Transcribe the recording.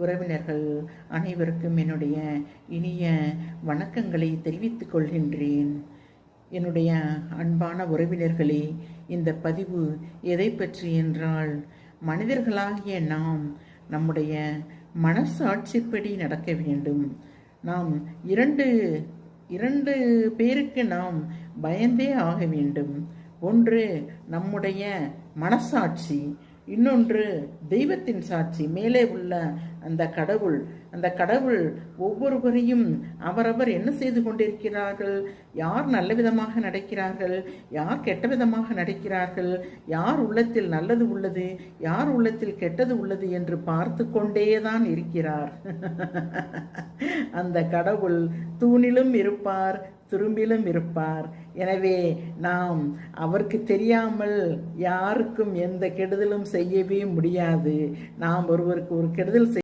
உறவினர்கள் அனைவருக்கும் என்னுடைய இனிய வணக்கங்களை தெரிவித்துக் கொள்கின்றேன். என்னுடைய அன்பான உறவினர்களே, இந்த பதிவு எதை பற்றி என்றால், மனிதர்களாகிய நாம் நம்முடைய மனசாட்சிப்படி நடக்க வேண்டும். நாம் இரண்டு பேருக்கு நாம் பயந்தே ஆக வேண்டும். ஒன்று நம்முடைய மனசாட்சி, இன்னொன்று தெய்வத்தின் சாட்சி. மேலே உள்ள அந்த கடவுள் ஒவ்வொருவரையும் அவரவர் என்ன செய்து கொண்டிருக்கிறார்கள், யார் நல்ல விதமாக நடக்கிறார்கள், யார் கெட்ட விதமாக நடக்கிறார்கள், யார் உள்ளத்தில் நல்லது உள்ளது, யார் உள்ளத்தில் கெட்டது உள்ளது என்று பார்த்து கொண்டேதான் இருக்கிறார். அந்த கடவுள் தூணிலும் இருப்பார், துரும்பிலும் இருப்பார். எனவே நாம் அவருக்கு தெரியாமல் யாருக்கும் எந்த கெடுதலும் செய்யவே முடியாது. நாம் ஒருவருக்கு ஒரு கெடுதல்